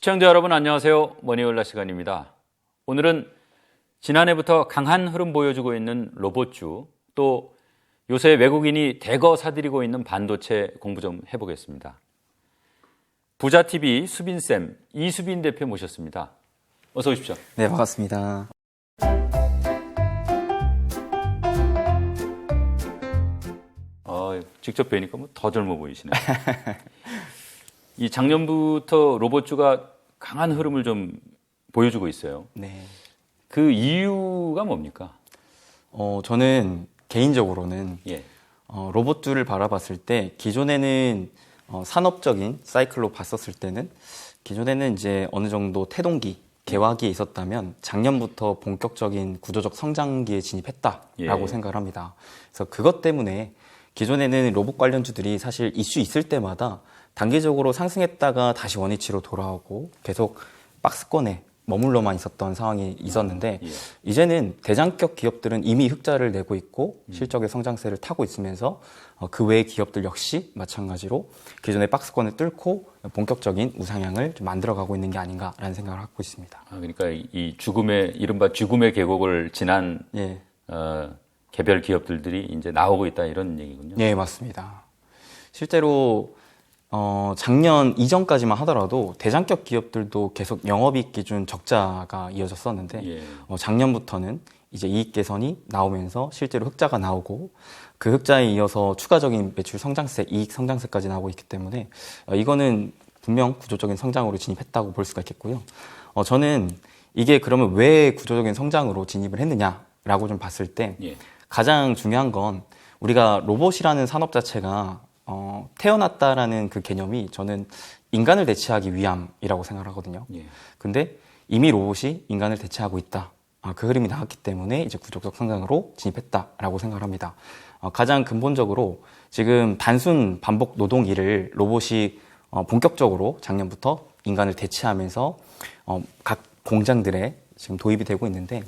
시청자 여러분 안녕하세요. 머니올라 시간입니다. 오늘은 지난해부터 강한 흐름 보여주고 있는 로봇주, 또 요새 외국인이 대거 사들이고 있는 반도체 공부 좀 해보겠습니다. 부자TV 수빈쌤, 이수빈 대표 모셨습니다. 어서 오십시오. 네, 반갑습니다. 직접 뵈니까 뭐 더 젊어 보이시네요. 이 작년부터 로봇주가 강한 흐름을 좀 보여주고 있어요. 네. 그 이유가 뭡니까? 저는 개인적으로는 예. 로봇주를 바라봤을 때 기존에는 산업적인 사이클로 봤었을 때는 기존에는 이제 어느 정도 태동기, 개화기에 있었다면 작년부터 본격적인 구조적 성장기에 진입했다라고 생각을 합니다. 그래서 그것 때문에 기존에는 로봇 관련주들이 사실 이슈 있을 때마다 단기적으로 상승했다가 다시 원위치로 돌아오고 계속 박스권에 머물러만 있었던 상황이 있었는데 이제는 대장격 기업들은 이미 흑자를 내고 있고 실적의 성장세를 타고 있으면서 그 외의 기업들 역시 마찬가지로 기존의 박스권을 뚫고 본격적인 우상향을 좀 만들어가고 있는 게 아닌가라는 생각을 하고 있습니다. 그러니까 이 죽음의 이른바 죽음의 계곡을 지난 개별 기업들이 이제 나오고 있다 이런 얘기군요. 네, 맞습니다. 실제로 작년 이전까지만 하더라도 대장격 기업들도 계속 영업이익 기준 적자가 이어졌었는데 작년부터는 이제 이익 개선이 나오면서 실제로 흑자가 나오고 그 흑자에 이어서 추가적인 매출 성장세, 이익 성장세까지 나오고 있기 때문에 이거는 분명 구조적인 성장으로 진입했다고 볼 수가 있겠고요. 저는 이게 그러면 왜 구조적인 성장으로 진입을 했느냐라고 좀 봤을 때 가장 중요한 건 우리가 로봇이라는 산업 자체가 태어났다라는 그 개념이 저는 인간을 대체하기 위함이라고 생각을 하거든요. 근데 이미 로봇이 인간을 대체하고 있다. 그 흐름이 나왔기 때문에 이제 구조적 성장으로 진입했다라고 생각을 합니다. 가장 근본적으로 지금 단순 반복 노동 일을 로봇이 본격적으로 작년부터 인간을 대체하면서 각 공장들에 지금 도입이 되고 있는데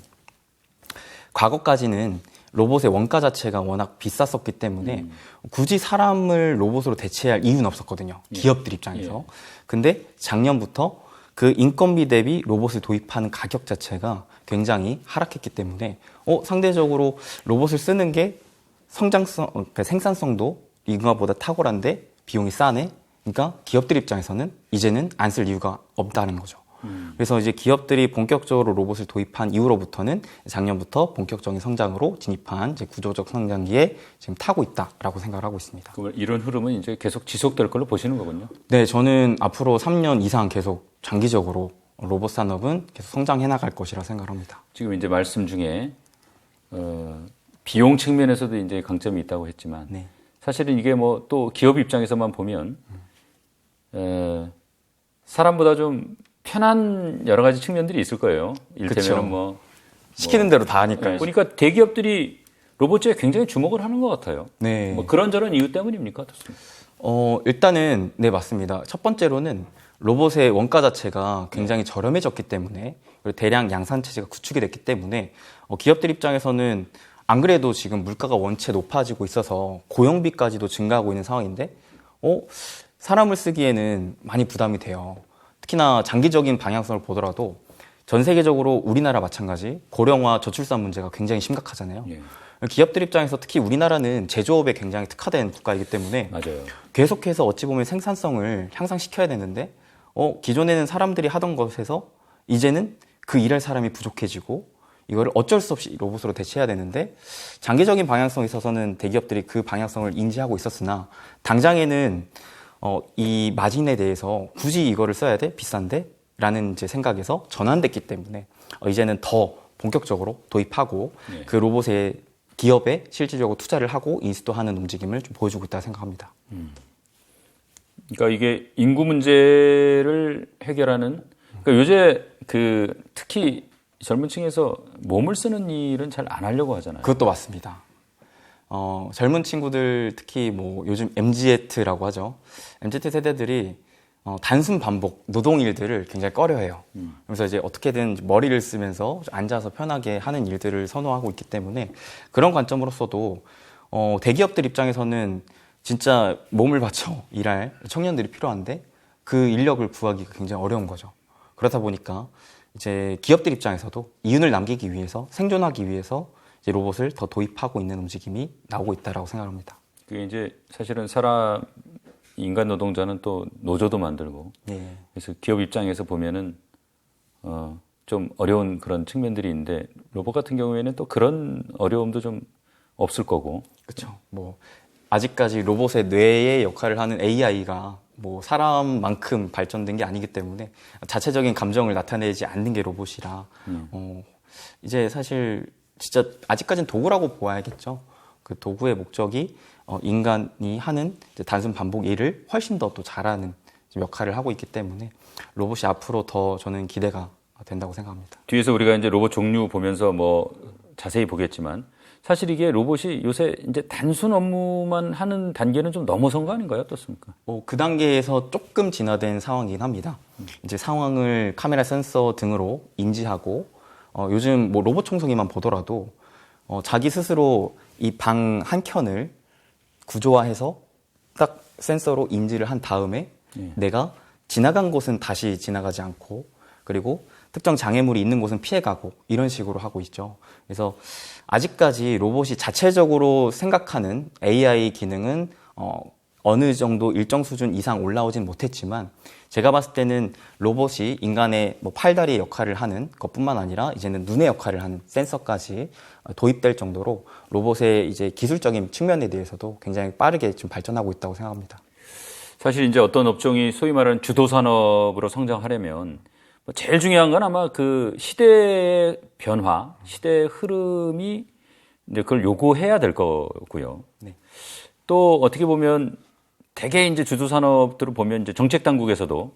과거까지는 로봇의 원가 자체가 워낙 비쌌었기 때문에 굳이 사람을 로봇으로 대체할 이유는 없었거든요. 기업들 입장에서. 근데 작년부터 그 인건비 대비 로봇을 도입하는 가격 자체가 굉장히 하락했기 때문에 상대적으로 로봇을 쓰는 게 그러니까 생산성도 인간보다 탁월한데 비용이 싸네. 그러니까 기업들 입장에서는 이제는 안 쓸 이유가 없다는 거죠. 그래서 이제 기업들이 본격적으로 로봇을 도입한 이후로부터는 작년부터 본격적인 성장으로 진입한 이제 구조적 성장기에 지금 타고 있다라고 생각을 하고 있습니다. 그럼 이런 흐름은 이제 계속 지속될 걸로 보시는 거군요? 네, 저는 앞으로 3년 이상 계속 장기적으로 로봇 산업은 계속 성장해 나갈 것이라 생각합니다. 지금 이제 말씀 중에 비용 측면에서도 이제 강점이 있다고 했지만 사실은 이게 뭐 또 기업 입장에서만 보면 사람보다 좀 편한 여러 가지 측면들이 있을 거예요. 이를테면 시키는 대로 다 하니까요. 보니까 대기업들이 로봇에 굉장히 주목을 하는 것 같아요. 네. 뭐 그런저런 이유 때문입니까? 어떻습니까? 일단은 네, 맞습니다. 첫 번째로는 로봇의 원가 자체가 굉장히 저렴해졌기 때문에 그리고 대량 양산 체제가 구축이 됐기 때문에 기업들 입장에서는 안 그래도 지금 물가가 원체 높아지고 있어서 고용비까지도 증가하고 있는 상황인데 사람을 쓰기에는 많이 부담이 돼요. 특히나 장기적인 방향성을 보더라도 전 세계적으로 우리나라 마찬가지 고령화 저출산 문제가 굉장히 심각하잖아요. 기업들 입장에서 특히 우리나라는 제조업에 굉장히 특화된 국가이기 때문에 맞아요. 계속해서 어찌 보면 생산성을 향상시켜야 되는데 기존에는 사람들이 하던 것에서 이제는 그 일할 사람이 부족해지고 이거를 어쩔 수 없이 로봇으로 대체해야 되는데 장기적인 방향성에 있어서는 대기업들이 그 방향성을 인지하고 있었으나 당장에는 이 마진에 대해서 굳이 이거를 써야 돼? 비싼데? 라는 이제 생각에서 전환됐기 때문에 이제는 더 본격적으로 도입하고 그 로봇의 기업에 실질적으로 투자를 하고 인수도하는 움직임을 좀 보여주고 있다고 생각합니다. 그러니까 이게 인구 문제를 해결하는 그러니까 요새 특히 젊은 층에서 몸을 쓰는 일은 잘 안 하려고 하잖아요. 그것도 맞습니다. 젊은 친구들 특히 뭐 요즘 MZ라고 하죠. MZ 세대들이 단순 반복 노동 일들을 굉장히 꺼려해요. 그래서 이제 어떻게든 머리를 쓰면서 앉아서 편하게 하는 일들을 선호하고 있기 때문에 그런 관점으로서도 대기업들 입장에서는 진짜 몸을 바쳐 일할 청년들이 필요한데 그 인력을 구하기가 굉장히 어려운 거죠. 그렇다 보니까 이제 기업들 입장에서도 이윤을 남기기 위해서 생존하기 위해서 이제 로봇을 더 도입하고 있는 움직임이 나오고 있다라고 생각합니다. 그게 이제 사실은 인간 노동자는 또 노조도 만들고 예. 그래서 기업 입장에서 보면은 좀 어려운 그런 측면들이 있는데 로봇 같은 경우에는 또 그런 어려움도 좀 없을 거고. 그렇죠. 뭐 아직까지 로봇의 뇌의 역할을 하는 AI가 뭐 사람만큼 발전된 게 아니기 때문에 자체적인 감정을 나타내지 않는 게 로봇이라 이제 사실 진짜 아직까지는 도구라고 보아야겠죠. 그 도구의 목적이 인간이 하는 이제 단순 반복 일을 훨씬 더 또 잘하는 역할을 하고 있기 때문에 로봇이 앞으로 더 저는 기대가 된다고 생각합니다. 뒤에서 우리가 이제 로봇 종류 보면서 뭐 자세히 보겠지만 사실 이게 로봇이 요새 이제 단순 업무만 하는 단계는 좀 넘어선 거 아닌가요? 어떻습니까? 그 단계에서 조금 진화된 상황이긴 합니다. 이제 상황을 카메라 센서 등으로 인지하고 요즘 뭐 로봇 청소기만 보더라도 자기 스스로 이 방 한 켠을 구조화해서 딱 센서로 인지를 한 다음에 내가 지나간 곳은 다시 지나가지 않고 그리고 특정 장애물이 있는 곳은 피해가고 이런 식으로 하고 있죠. 그래서 아직까지 로봇이 자체적으로 생각하는 AI 기능은 어느 정도 일정 수준 이상 올라오진 못했지만 제가 봤을 때는 로봇이 인간의 뭐 팔다리의 역할을 하는 것뿐만 아니라 이제는 눈의 역할을 하는 센서까지 도입될 정도로 로봇의 이제 기술적인 측면에 대해서도 굉장히 빠르게 좀 발전하고 있다고 생각합니다. 사실 이제 어떤 업종이 소위 말하는 주도 산업으로 성장하려면 제일 중요한 건 아마 그 시대의 변화, 시대의 흐름이 이제 그걸 요구해야 될 거고요. 네. 또 어떻게 보면 대개 이제 주도 산업들을 보면 이제 정책 당국에서도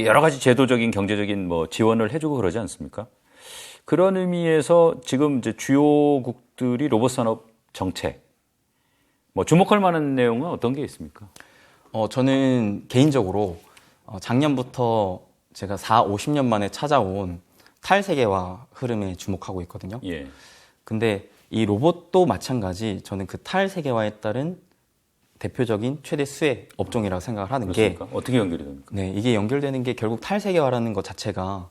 여러 가지 제도적인 경제적인 뭐 지원을 해주고 그러지 않습니까? 그런 의미에서 지금 이제 주요국들이 로봇 산업 정책 뭐 주목할 만한 내용은 어떤 게 있습니까? 저는 개인적으로 작년부터 제가 50년 만에 찾아온 탈세계화 흐름에 주목하고 있거든요. 예. 근데 이 로봇도 마찬가지 저는 그 탈세계화에 따른 대표적인 최대 수혜 업종이라고 생각을 하는 그렇습니까? 어떻게 연결이 됩니까? 네, 이게 연결되는 게 결국 탈세계화라는 것 자체가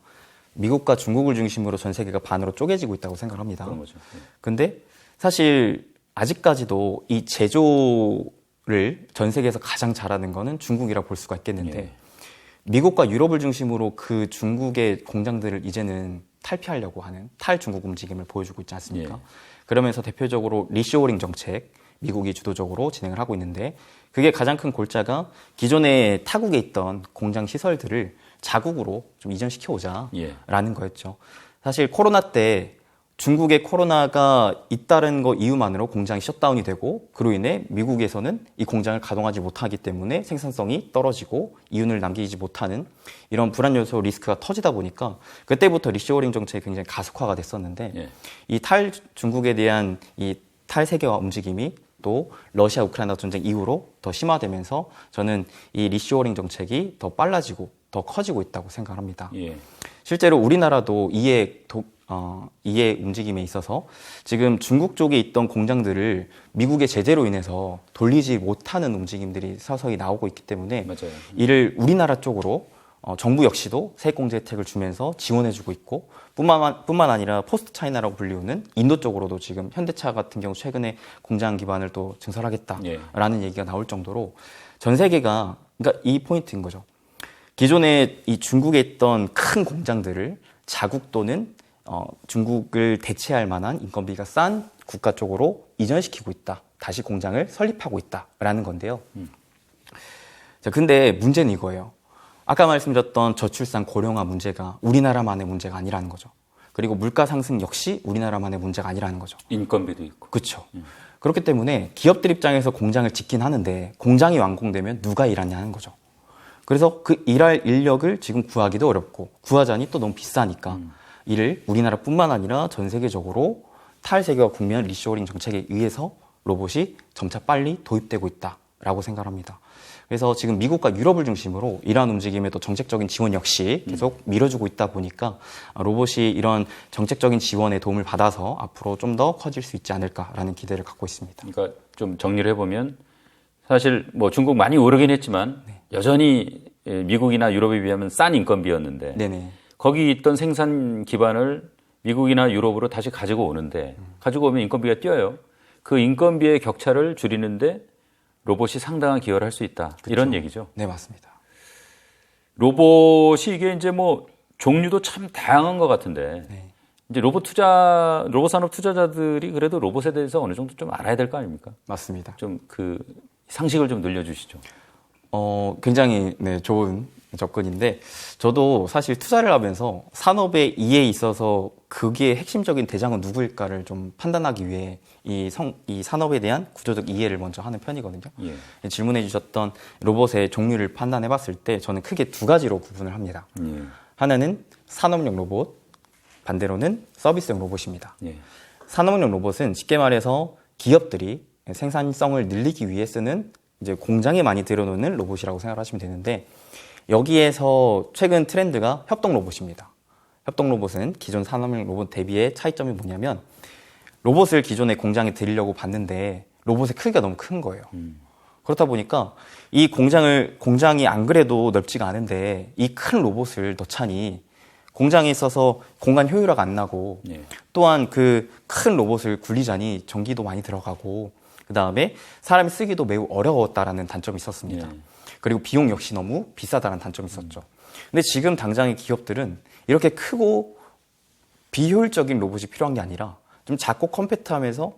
미국과 중국을 중심으로 전 세계가 반으로 쪼개지고 있다고 생각을 합니다. 그런 거죠. 근데 사실 아직까지도 이 제조를 전 세계에서 가장 잘하는 거는 중국이라고 볼 수가 있겠는데 예. 미국과 유럽을 중심으로 그 중국의 공장들을 이제는 탈피하려고 하는 탈중국 움직임을 보여주고 있지 않습니까? 예. 그러면서 대표적으로 리쇼어링 정책, 미국이 주도적으로 진행을 하고 있는데 그게 가장 큰 골자가 기존에 타국에 있던 공장 시설들을 자국으로 좀 이전시켜오자라는 예. 거였죠. 사실 코로나 때 중국의 코로나가 잇따른 거 이유만으로 공장이 셧다운이 되고 그로 인해 미국에서는 이 공장을 가동하지 못하기 때문에 생산성이 떨어지고 이윤을 남기지 못하는 이런 불안 요소 리스크가 터지다 보니까 그때부터 리쇼어링 정책이 굉장히 가속화가 됐었는데 예. 이 탈중국에 대한 이 탈세계화 움직임이 또 러시아 우크라이나 전쟁 이후로 더 심화되면서 저는 이 리쇼어링 정책이 더 빨라지고 더 커지고 있다고 생각합니다. 예. 실제로 우리나라도 이해 움직임에 있어서 지금 중국 쪽에 있던 공장들을 미국의 제재로 인해서 돌리지 못하는 움직임들이 서서히 나오고 있기 때문에 맞아요. 이를 우리나라 쪽으로 정부 역시도 세액공제 혜택을 주면서 지원해주고 있고 뿐만 아니라 포스트 차이나라고 불리우는 인도 쪽으로도 지금 현대차 같은 경우 최근에 공장 기반을 또 증설하겠다라는 얘기가 나올 정도로 전 세계가 그러니까 이 포인트인 거죠. 기존에 이 중국에 있던 큰 공장들을 자국 또는 중국을 대체할 만한 인건비가 싼 국가 쪽으로 이전시키고 있다. 다시 공장을 설립하고 있다라는 건데요. 자, 근데 문제는 이거예요. 아까 말씀드렸던 저출산 고령화 문제가 우리나라만의 문제가 아니라는 거죠. 그리고 물가 상승 역시 우리나라만의 문제가 아니라는 거죠. 인건비도 있고. 그렇죠. 그렇기 때문에 기업들 입장에서 공장을 짓긴 하는데 공장이 완공되면 누가 일하냐는 거죠. 그래서 그 일할 인력을 지금 구하기도 어렵고 구하자니 또 너무 비싸니까 이를 우리나라뿐만 아니라 전 세계적으로 탈세계화 국면 리쇼어링 정책에 의해서 로봇이 점차 빨리 도입되고 있다라고 생각합니다. 그래서 지금 미국과 유럽을 중심으로 이러한 움직임에 또 정책적인 지원 역시 계속 밀어주고 있다 보니까 로봇이 이런 정책적인 지원에 도움을 받아서 앞으로 좀 더 커질 수 있지 않을까라는 기대를 갖고 있습니다. 그러니까 좀 정리를 해보면 사실 뭐 중국 많이 오르긴 했지만 여전히 미국이나 유럽에 비하면 싼 인건비였는데 네네. 거기 있던 생산 기반을 미국이나 유럽으로 다시 가지고 오는데 가지고 오면 인건비가 뛰어요. 그 인건비의 격차를 줄이는데 로봇이 상당한 기여를 할 수 있다. 그쵸. 이런 얘기죠. 네, 맞습니다. 로봇이 이게 이제 뭐 종류도 참 다양한 것 같은데 네. 이제 로봇 산업 투자자들이 그래도 로봇에 대해서 어느 정도 좀 알아야 될 거 아닙니까? 맞습니다. 좀 그 상식을 좀 늘려주시죠. 굉장히 네, 좋은 접근인데 저도 사실 투자를 하면서 산업의 이에 있어서 그게 핵심적인 대장은 누구일까를 좀 판단하기 위해 이 산업에 대한 구조적 이해를 먼저 하는 편이거든요. 예. 질문해 주셨던 로봇의 종류를 판단해 봤을 때 저는 크게 두 가지로 구분을 합니다. 예. 하나는 산업용 로봇, 반대로는 서비스용 로봇입니다. 예. 산업용 로봇은 쉽게 말해서 기업들이 생산성을 늘리기 위해 쓰는 이제 공장에 많이 들여놓는 로봇이라고 생각하시면 되는데 여기에서 최근 트렌드가 협동 로봇입니다. 협동 로봇은 기존 산업용 로봇 대비의 차이점이 뭐냐면 로봇을 기존의 공장에 들이려고 봤는데 로봇의 크기가 너무 큰 거예요. 그렇다 보니까 이 공장이 안 그래도 넓지가 않은데 이 큰 로봇을 넣자니 공장에 있어서 공간 효율화가 안 나고 예. 또한 그 큰 로봇을 굴리자니 전기도 많이 들어가고 그 다음에 사람이 쓰기도 매우 어려웠다라는 단점이 있었습니다. 예. 그리고 비용 역시 너무 비싸다는 단점이 있었죠. 근데 지금 당장의 기업들은 이렇게 크고 비효율적인 로봇이 필요한 게 아니라 좀 작고 컴팩트하면서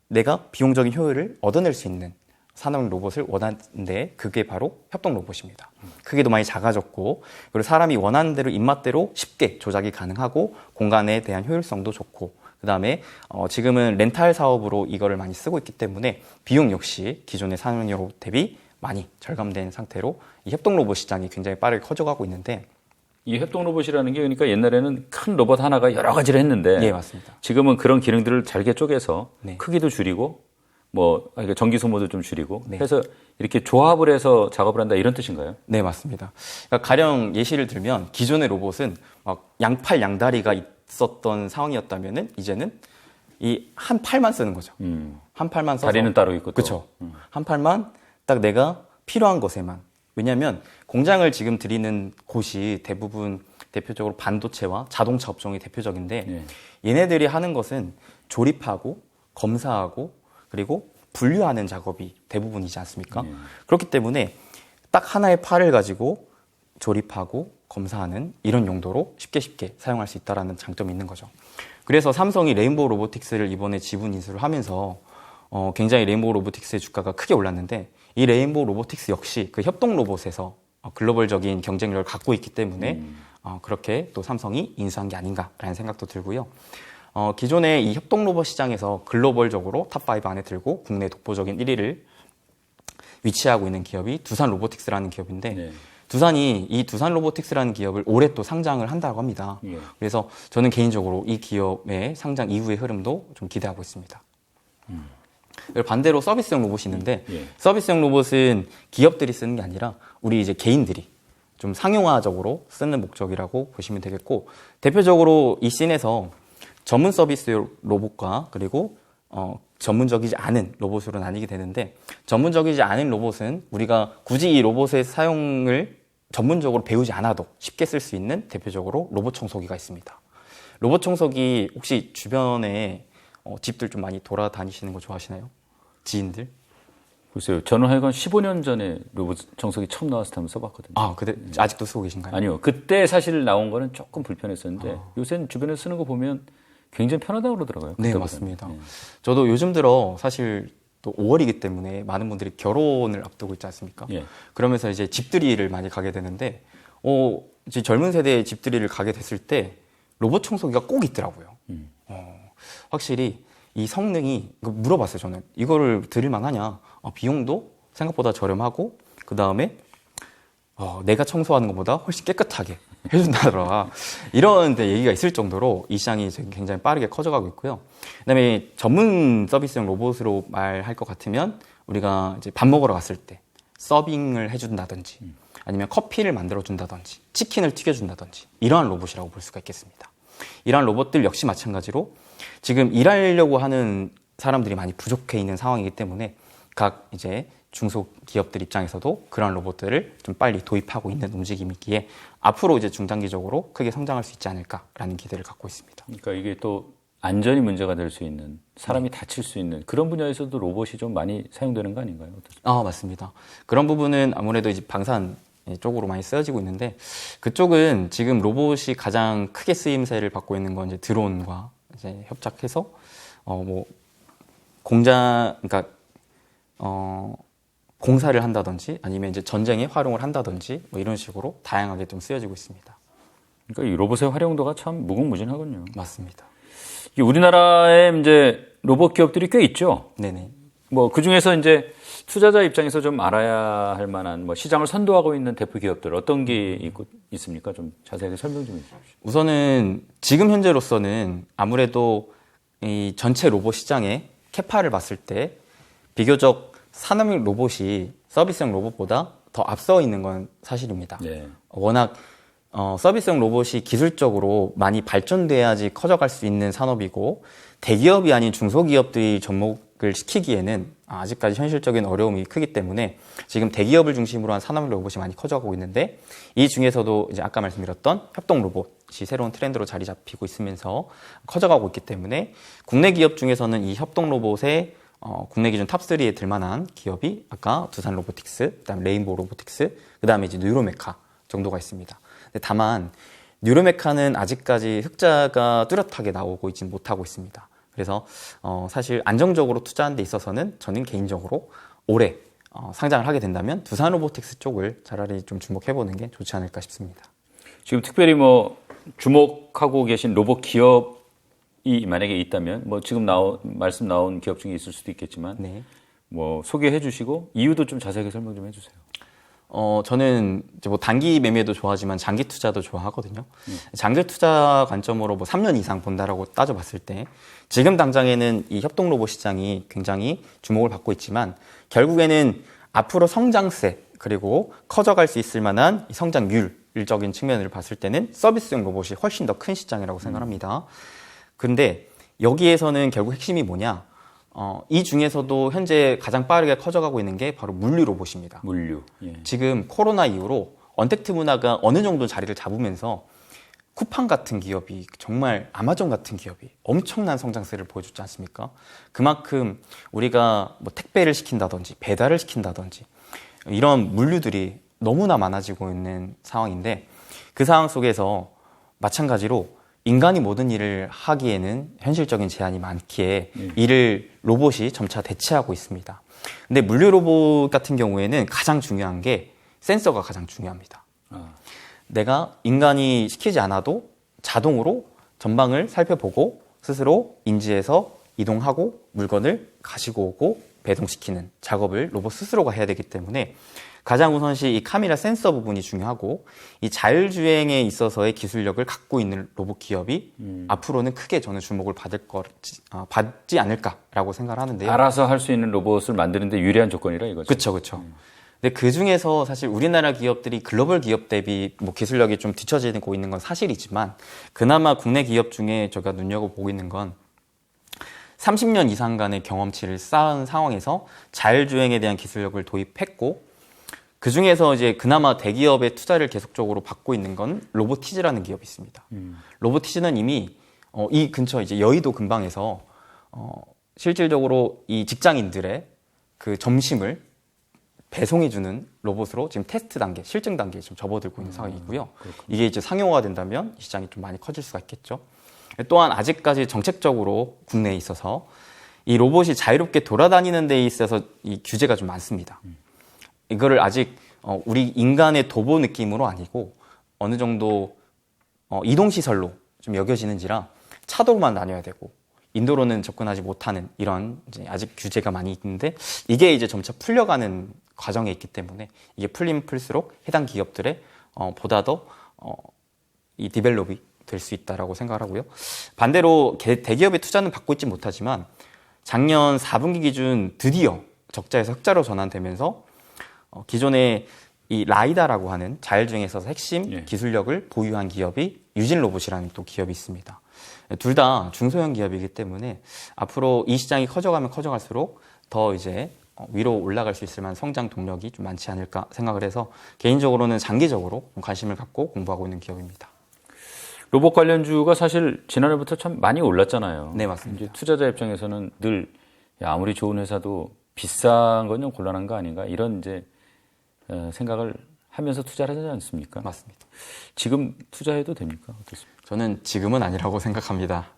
내가 비용적인 효율을 얻어낼 수 있는 산업 로봇을 원하는데 그게 바로 협동 로봇입니다. 크기도 많이 작아졌고 그리고 사람이 원하는 대로 입맛대로 쉽게 조작이 가능하고 공간에 대한 효율성도 좋고 그 다음에 지금은 렌탈 사업으로 이거를 많이 쓰고 있기 때문에 비용 역시 기존의 산업 로봇 대비 많이 절감된 상태로 이 협동 로봇 시장이 굉장히 빠르게 커져가고 있는데 이 협동 로봇이라는 게 그러니까 옛날에는 큰 로봇 하나가 여러 가지를 했는데 예, 맞습니다. 지금은 그런 기능들을 잘게 쪼개서 네. 크기도 줄이고 뭐 그러니까 전기 소모도 좀 줄이고 네. 해서 이렇게 조합을 해서 작업을 한다 이런 뜻인가요? 네, 맞습니다. 그러니까 가령 예시를 들면 기존의 로봇은 막 양팔 양다리가 있었던 상황이었다면은 이제는 이 한 팔만 쓰는 거죠. 한 팔만 써서 다리는 따로 있고 또. 그렇죠. 한 팔만 딱 내가 필요한 것에만. 왜냐하면 공장을 지금 들이는 곳이 대부분 대표적으로 반도체와 자동차 업종이 대표적인데 네. 얘네들이 하는 것은 조립하고 검사하고 그리고 분류하는 작업이 대부분이지 않습니까? 네. 그렇기 때문에 딱 하나의 팔을 가지고 조립하고 검사하는 이런 용도로 쉽게 사용할 수 있다는 장점이 있는 거죠. 그래서 삼성이 레인보우 로보틱스를 이번에 지분 인수를 하면서 굉장히 레인보우 로보틱스의 주가가 크게 올랐는데 이 레인보우 로보틱스 역시 그 협동 로봇에서 글로벌적인 경쟁력을 갖고 있기 때문에 그렇게 또 삼성이 인수한 게 아닌가라는 생각도 들고요. 기존의 이 협동 로봇 시장에서 글로벌적으로 탑5 안에 들고 국내 독보적인 1위를 위치하고 있는 기업이 두산 로보틱스라는 기업인데 네. 이 두산 로보틱스라는 기업을 올해 또 상장을 한다고 합니다. 예. 그래서 저는 개인적으로 이 기업의 상장 이후의 흐름도 좀 기대하고 있습니다. 그리고 반대로 서비스용 로봇이 있는데 예. 서비스용 로봇은 기업들이 쓰는 게 아니라 우리 이제 개인들이 좀 상용화적으로 쓰는 목적이라고 보시면 되겠고 대표적으로 이 씬에서 전문 서비스 로봇과 그리고 전문적이지 않은 로봇으로 나뉘게 되는데 전문적이지 않은 로봇은 우리가 굳이 이 로봇의 사용을 전문적으로 배우지 않아도 쉽게 쓸 수 있는 대표적으로 로봇 청소기가 있습니다. 로봇 청소기 혹시 주변에 집들 좀 많이 돌아다니시는 거 좋아하시나요? 지인들? 글쎄요. 저는 하여간 15년 전에 로봇 청소기 처음 나왔을 때 한번 써봤거든요. 아, 근데 아직도 쓰고 계신가요? 아니요. 그때 사실 나온 거는 조금 불편했었는데 요새는 주변에서 쓰는 거 보면 굉장히 편하다고 그러더라고요. 네, 그때보다는. 맞습니다. 네. 저도 요즘 들어 사실 또 5월이기 때문에 많은 분들이 결혼을 앞두고 있지 않습니까? 예. 그러면서 이제 집들이를 많이 가게 되는데, 이제 젊은 세대의 집들이를 가게 됐을 때 로봇 청소기가 꼭 있더라고요. 확실히 이 성능이 물어봤어요. 저는 이거를 드릴만 하냐? 비용도 생각보다 저렴하고 그 다음에 내가 청소하는 것보다 훨씬 깨끗하게 해준다더라. 이런 데 얘기가 있을 정도로 이 시장이 굉장히 빠르게 커져가고 있고요. 그다음에 전문 서비스용 로봇으로 말할 것 같으면 우리가 이제 밥 먹으러 갔을 때 서빙을 해준다든지 아니면 커피를 만들어준다든지 치킨을 튀겨준다든지 이러한 로봇이라고 볼 수가 있겠습니다. 이러한 로봇들 역시 마찬가지로 지금 일하려고 하는 사람들이 많이 부족해 있는 상황이기 때문에 각 이제 중소기업들 입장에서도 그런 로봇들을 좀 빨리 도입하고 있는 움직임이기에 앞으로 이제 중장기적으로 크게 성장할 수 있지 않을까라는 기대를 갖고 있습니다. 그러니까 이게 또 안전이 문제가 될 수 있는, 사람이 다칠 수 있는 그런 분야에서도 로봇이 좀 많이 사용되는 거 아닌가요? 어떠세요? 맞습니다. 그런 부분은 아무래도 이제 방산 쪽으로 많이 쓰여지고 있는데, 그쪽은 지금 로봇이 가장 크게 쓰임새를 받고 있는 건 이제 드론과 이제 협작해서 그러니까 공사를 한다든지 아니면 이제 전쟁에 활용을 한다든지 뭐 이런 식으로 다양하게 좀 쓰여지고 있습니다. 그러니까 이 로봇의 활용도가 참 무궁무진하군요. 맞습니다. 우리나라에 이제 로봇 기업들이 꽤 있죠. 네네. 뭐 그 중에서 이제 투자자 입장에서 좀 알아야 할 만한 뭐 시장을 선도하고 있는 대표 기업들 어떤 게 있습니까? 좀 자세하게 설명 좀 해주십시오. 우선은 지금 현재로서는 아무래도 이 전체 로봇 시장의 캐파를 봤을 때 비교적 산업용 로봇이 서비스용 로봇보다 더 앞서 있는 건 사실입니다. 네. 워낙 서비스용 로봇이 기술적으로 많이 발전돼야지 커져갈 수 있는 산업이고, 대기업이 아닌 중소기업들이 접목을 시키기에는 아직까지 현실적인 어려움이 크기 때문에 지금 대기업을 중심으로 한 산업 로봇이 많이 커져가고 있는데, 이 중에서도 이제 아까 말씀드렸던 협동 로봇이 새로운 트렌드로 자리 잡히고 있으면서 커져가고 있기 때문에 국내 기업 중에서는 이 협동 로봇에 국내 기준 탑3에 들만한 기업이 아까 두산 로보틱스, 그다음에 레인보우 로보틱스, 그다음에 이제 뉴로메카 정도가 있습니다. 다만 뉴로메카는 아직까지 흑자가 뚜렷하게 나오고 있지 못하고 있습니다. 그래서 사실 안정적으로 투자하는 데 있어서는 저는 개인적으로 올해 상장을 하게 된다면 두산 로보틱스 쪽을 차라리 좀 주목해보는 게 좋지 않을까 싶습니다. 지금 특별히 뭐 주목하고 계신 로봇 기업이 만약에 있다면 뭐 지금 말씀 나온 기업 중에 있을 수도 있겠지만 네. 뭐 소개해 주시고 이유도 좀 자세하게 설명 좀 해주세요. 저는 이제 뭐 단기 매매도 좋아하지만 장기 투자도 좋아하거든요. 장기 투자 관점으로 뭐 3년 이상 본다라고 따져봤을 때 지금 당장에는 이 협동 로봇 시장이 굉장히 주목을 받고 있지만 결국에는 앞으로 성장세 그리고 커져갈 수 있을 만한 성장률적인 측면을 봤을 때는 서비스용 로봇이 훨씬 더 큰 시장이라고 생각합니다. 근데 여기에서는 결국 핵심이 뭐냐? 이 중에서도 현재 가장 빠르게 커져가고 있는 게 바로 물류 로봇입니다. 물류. 예. 지금 코로나 이후로 언택트 문화가 어느 정도 자리를 잡으면서 쿠팡 같은 기업이, 정말 아마존 같은 기업이 엄청난 성장세를 보여줬지 않습니까? 그만큼 우리가 뭐 택배를 시킨다든지 배달을 시킨다든지 이런 물류들이 너무나 많아지고 있는 상황인데, 그 상황 속에서 마찬가지로 인간이 모든 일을 하기에는 현실적인 제한이 많기에 이를 로봇이 점차 대체하고 있습니다. 근데 물류 로봇 같은 경우에는 가장 중요한 게 센서가 가장 중요합니다. 내가 인간이 시키지 않아도 자동으로 전방을 살펴보고 스스로 인지해서 이동하고 물건을 가지고 오고 배송시키는 작업을 로봇 스스로가 해야 되기 때문에 가장 우선시 이 카메라 센서 부분이 중요하고, 이 자율주행에 있어서의 기술력을 갖고 있는 로봇 기업이 앞으로는 크게 저는 주목을 받지 않을까라고 생각을 하는데요. 알아서 할 수 있는 로봇을 만드는데 유리한 조건이라 이거죠. 그렇죠. 근데 그 중에서 사실 우리나라 기업들이 글로벌 기업 대비 뭐 기술력이 좀 뒤처지고 있는 건 사실이지만, 그나마 국내 기업 중에 제가 눈여겨보고 있는 건 30년 이상간의 경험치를 쌓은 상황에서 자율주행에 대한 기술력을 도입했고, 그 중에서 이제 그나마 대기업의 투자를 계속적으로 받고 있는 건 로보티즈라는 기업이 있습니다. 로보티즈는 이미 이 근처 이제 여의도 근방에서 실질적으로 이 직장인들의 그 점심을 배송해주는 로봇으로 지금 테스트 단계, 실증 단계에 좀 접어들고 있는 상황이고요. 이게 이제 상용화가 된다면 시장이 좀 많이 커질 수가 있겠죠. 또한 아직까지 정책적으로 국내에 있어서 이 로봇이 자유롭게 돌아다니는 데 있어서 이 규제가 좀 많습니다. 이거를 아직 우리 인간의 도보 느낌으로 아니고 어느 정도 이동시설로 좀 여겨지는지라 차도로만 다녀야 되고 인도로는 접근하지 못하는 이런 이제 아직 규제가 많이 있는데, 이게 이제 점차 풀려가는 과정에 있기 때문에 이게 풀리면 풀수록 해당 기업들의 보다 더 이 디벨롭이 될 수 있다라고 생각하고요. 반대로 대기업의 투자는 받고 있지 못하지만 작년 4분기 기준 드디어 적자에서 흑자로 전환되면서 기존에 이 라이다라고 하는 자율주행에 있어서 핵심 기술력을 보유한 기업이 유진 로봇이라는 또 기업이 있습니다. 둘 다 중소형 기업이기 때문에 앞으로 이 시장이 커져가면 커져갈수록 더 이제 위로 올라갈 수 있을 만한 성장 동력이 좀 많지 않을까 생각을 해서 개인적으로는 장기적으로 관심을 갖고 공부하고 있는 기업입니다. 로봇 관련주가 사실 지난해부터 참 많이 올랐잖아요. 네, 맞습니다. 이제 투자자 입장에서는 늘 야, 아무리 좋은 회사도 비싼 건 좀 곤란한 거 아닌가 이런 이제 생각을 하면서 투자를 하지 않습니까? 맞습니다. 지금 투자해도 됩니까? 어떻습니까? 저는 지금은 아니라고 생각합니다.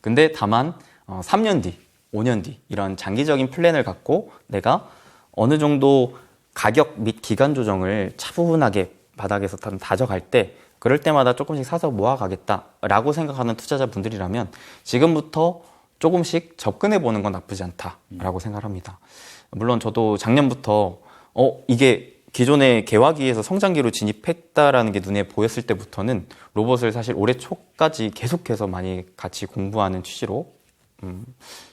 근데 다만 3년 뒤, 5년 뒤 이런 장기적인 플랜을 갖고 내가 어느 정도 가격 및 기간 조정을 차분하게 바닥에서 다져갈 때 그럴 때마다 조금씩 사서 모아가겠다라고 생각하는 투자자분들이라면 지금부터 조금씩 접근해 보는 건 나쁘지 않다라고 생각합니다. 물론 저도 작년부터 이게 기존의 개화기에서 성장기로 진입했다라는 게 눈에 보였을 때부터는 로봇을 사실 올해 초까지 계속해서 많이 같이 공부하는 취지로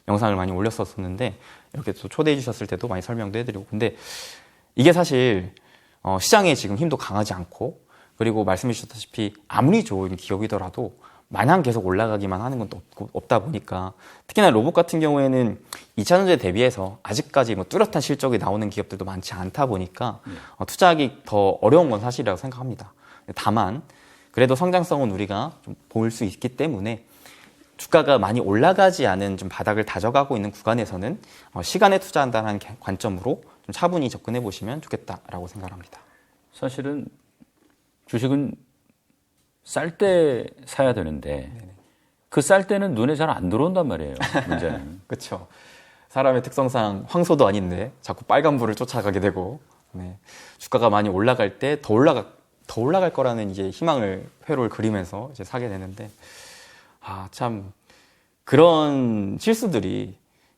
영상을 많이 올렸었는데 이렇게 또 초대해 주셨을 때도 많이 설명도 해드리고 근데 이게 사실 시장에 지금 힘도 강하지 않고 그리고 말씀해 주셨다시피 아무리 좋은 기업이더라도 마냥 계속 올라가기만 하는 건 또 없다 보니까 특히나 로봇 같은 경우에는 2차 전지에 대비해서 아직까지 뭐 뚜렷한 실적이 나오는 기업들도 많지 않다 보니까 투자하기 더 어려운 건 사실이라고 생각합니다. 다만 그래도 성장성은 우리가 좀 볼 수 있기 때문에 주가가 많이 올라가지 않은 좀 바닥을 다져가고 있는 구간에서는 시간에 투자한다는 관점으로 좀 차분히 접근해 보시면 좋겠다라고 생각합니다. 사실은 주식은 쌀 때 사야 되는데 그 쌀 때는 눈에 잘 안 들어온단 말이에요. 문제는. 그렇죠. 사람의 특성상 황소도 아닌데 자꾸 빨간불을 쫓아가게 되고 네. 주가가 많이 올라갈 때 더 올라갈 거라는 이제 희망을 회로를 그리면서 이제 사게 되는데 참 그런 실수들이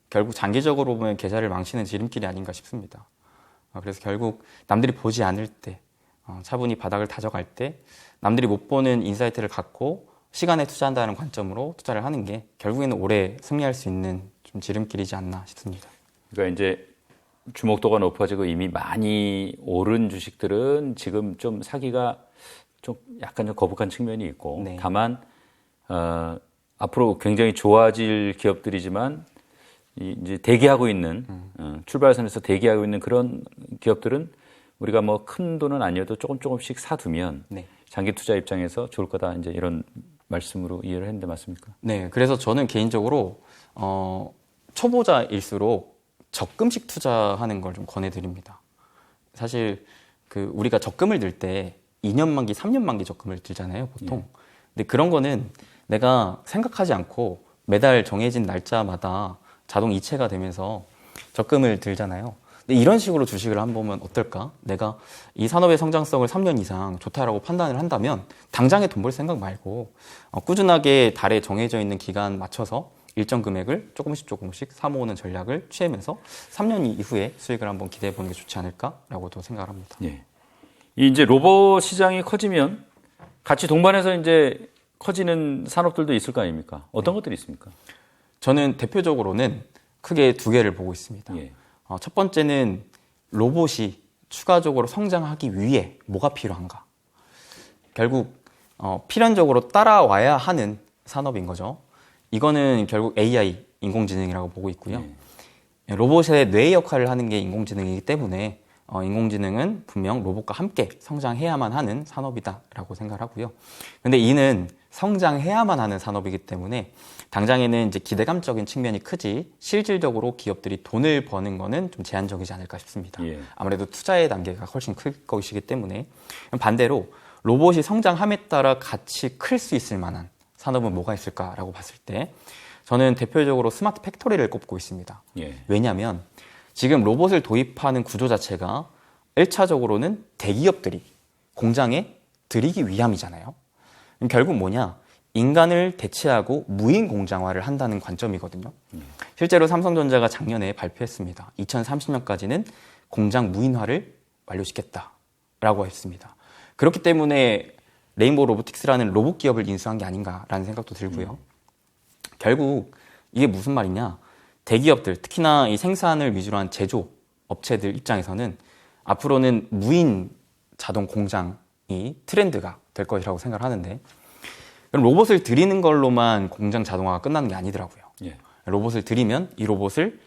결국 장기적으로 보면 계좌를 망치는 지름길이 아닌가 싶습니다. 그래서 결국 남들이 보지 않을 때 차분히 바닥을 다져갈 때 남들이 못 보는 인사이트를 갖고 시간에 투자한다는 관점으로 투자를 하는 게 결국에는 오래 승리할 수 있는 좀 지름길이지 않나 싶습니다. 그러니까 이제 주목도가 높아지고 이미 많이 오른 주식들은 지금 좀 사기가 좀 약간 좀 거북한 측면이 있고 네. 다만 앞으로 굉장히 좋아질 기업들이지만 이제 대기하고 있는 출발선에서 대기하고 있는 그런 기업들은 우리가 뭐 큰 돈은 아니어도 조금씩 사두면 네. 장기 투자 입장에서 좋을 거다 이제 이런 말씀으로 이해를 했는데 맞습니까? 네, 그래서 저는 개인적으로 초보자일수록 적금식 투자하는 걸 좀 권해드립니다. 사실 우리가 적금을 들 때 2년 만기, 3년 만기 적금을 들잖아요, 보통. 근데 그런 거는 내가 생각하지 않고 매달 정해진 날짜마다 자동 이체가 되면서 적금을 들잖아요. 근데 이런 식으로 주식을 한번 보면 어떨까? 내가 이 산업의 성장성을 3년 이상 좋다라고 판단을 한다면 당장에 돈 벌 생각 말고 꾸준하게 달에 정해져 있는 기간 맞춰서 일정 금액을 조금씩 사모으는 전략을 취하면서 3년 이후에 수익을 한번 기대해 보는 게 좋지 않을까라고도 생각을 합니다. 예. 이제 로봇 시장이 커지면 같이 동반해서 이제 커지는 산업들도 있을 거 아닙니까? 어떤 것들이 있습니까? 저는 대표적으로는 크게 두 개를 보고 있습니다. 예. 첫 번째는 로봇이 추가적으로 성장하기 위해 뭐가 필요한가? 결국 필연적으로 따라와야 하는 산업인 거죠. 이거는 결국 AI, 인공지능이라고 보고 있고요. 로봇의 뇌 역할을 하는 게 인공지능이기 때문에 인공지능은 분명 로봇과 함께 성장해야만 하는 산업이다라고 생각을 하고요. 근데 이는 성장해야만 하는 산업이기 때문에 당장에는 이제 기대감적인 측면이 크지 실질적으로 기업들이 돈을 버는 거는 좀 제한적이지 않을까 싶습니다. 예. 아무래도 투자의 단계가 훨씬 클 것이기 때문에 반대로 로봇이 성장함에 따라 같이 클 수 있을 만한 산업은 뭐가 있을까라고 봤을 때 저는 대표적으로 스마트 팩토리를 꼽고 있습니다. 예. 왜냐하면 지금 로봇을 도입하는 구조 자체가 1차적으로는 대기업들이 공장에 들이기 위함이잖아요. 결국 뭐냐? 인간을 대체하고 무인 공장화를 한다는 관점이거든요. 실제로 삼성전자가 작년에 발표했습니다. 2030년까지는 공장 무인화를 완료시켰다라고 했습니다. 그렇기 때문에 레인보우 로보틱스라는 로봇 기업을 인수한 게 아닌가라는 생각도 들고요. 결국 이게 무슨 말이냐? 대기업들, 특히나 이 생산을 위주로 한 제조 업체들 입장에서는 앞으로는 무인 자동 공장이 트렌드가 될 것이라고 생각을 하는데 그럼 로봇을 들이는 걸로만 공장 자동화가 끝나는 게 아니더라고요. 예. 로봇을 들이면 이 로봇을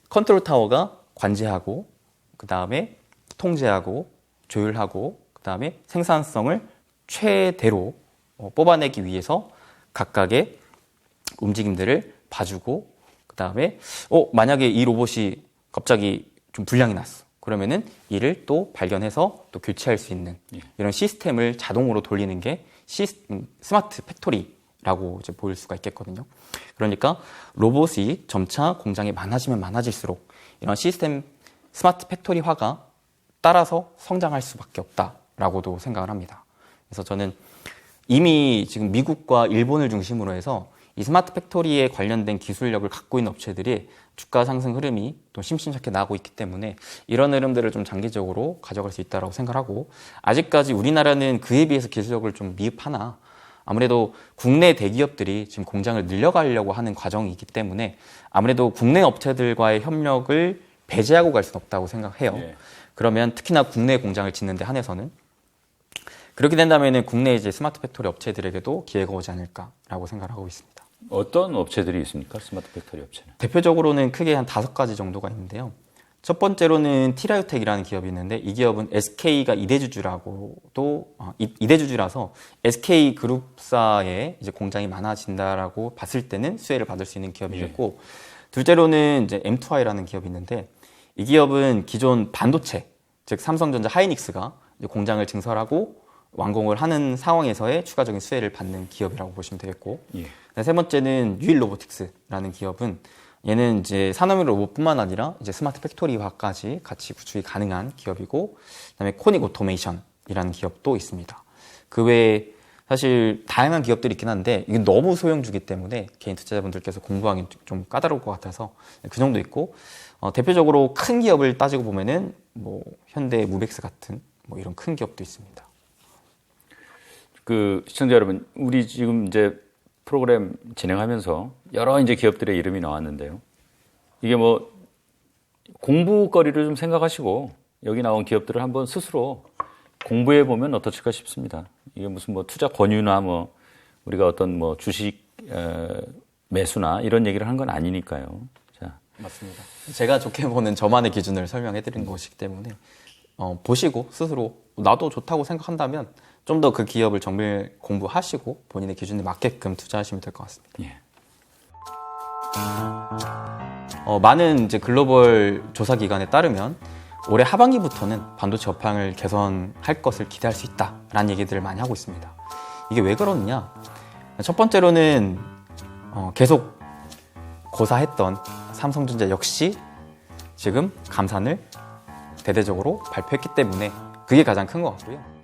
컨트롤 타워가 관제하고 그 다음에 통제하고 조율하고 그 다음에 생산성을 최대로 뽑아내기 위해서 각각의 움직임들을 봐주고 그 다음에 만약에 이 로봇이 갑자기 좀 불량이 났어. 그러면은 이를 또 발견해서 또 교체할 수 있는 이런 시스템을 자동으로 돌리는 게 스마트 팩토리라고 이제 보일 수가 있겠거든요. 그러니까 로봇이 점차 공장이 많아지면 많아질수록 이런 시스템 스마트 팩토리화가 따라서 성장할 수밖에 없다라고도 생각을 합니다. 그래서 저는 이미 지금 미국과 일본을 중심으로 해서 이 스마트 팩토리에 관련된 기술력을 갖고 있는 업체들이 주가 상승 흐름이 또 심심찮게 나고 있기 때문에 이런 흐름들을 좀 장기적으로 가져갈 수 있다고 생각하고, 아직까지 우리나라는 그에 비해서 기술력을 좀 미흡하나 아무래도 국내 대기업들이 지금 공장을 늘려가려고 하는 과정이기 때문에 아무래도 국내 업체들과의 협력을 배제하고 갈 수는 없다고 생각해요. 네. 그러면 특히나 국내 공장을 짓는 데 한해서는 그렇게 된다면 국내 이제 스마트 팩토리 업체들에게도 기회가 오지 않을까라고 생각을 하고 있습니다. 어떤 업체들이 있습니까? 스마트 팩토리 업체는? 대표적으로는 크게 한 5가지 정도가 있는데요. 첫 번째로는 티라유텍이라는 기업이 있는데 이 기업은 SK가 이대주주라고도 이대주주라서 SK 그룹사에 이제 공장이 많아진다라고 봤을 때는 수혜를 받을 수 있는 기업이겠고, 둘째로는 이제 M2I라는 기업이 있는데 이 기업은 기존 반도체, 즉 삼성전자 하이닉스가 이제 공장을 증설하고 완공을 하는 상황에서의 추가적인 수혜를 받는 기업이라고 보시면 되겠고, 세 번째는 유일 로보틱스라는 기업은 얘는 이제 산업용 로봇뿐만 아니라 이제 스마트 팩토리화까지 같이 구축이 가능한 기업이고, 그다음에 코닉 오토메이션이라는 기업도 있습니다. 그 외에 사실 다양한 기업들이 있긴 한데 이게 너무 소형주기 때문에 개인 투자자분들께서 공부하기 좀 까다로울 것 같아서 그 정도 있고, 대표적으로 큰 기업을 따지고 보면은 뭐 현대 무벡스 같은 뭐 이런 큰 기업도 있습니다. 그 시청자 여러분, 우리 지금 이제 프로그램 진행하면서 여러 이제 기업들의 이름이 나왔는데요. 이게 뭐 공부거리를 좀 생각하시고 여기 나온 기업들을 한번 스스로 공부해 보면 어떨까 싶습니다. 이게 무슨 뭐 투자 권유나 뭐 우리가 어떤 뭐 주식 매수나 이런 얘기를 한 건 아니니까요. 자, 맞습니다. 제가 좋게 보는 저만의 기준을 설명해 드린 것이기 때문에 보시고 스스로 나도 좋다고 생각한다면 좀 더 그 기업을 정밀 공부하시고 본인의 기준에 맞게끔 투자하시면 될 것 같습니다. 예. 많은 이제 글로벌 조사 기관에 따르면 올해 하반기부터는 반도체 업황을 개선할 것을 기대할 수 있다라는 얘기들을 많이 하고 있습니다. 이게 왜 그러느냐? 첫 번째로는 계속 고사했던 삼성전자 역시 지금 감산을 대대적으로 발표했기 때문에 그게 가장 큰 것 같고요.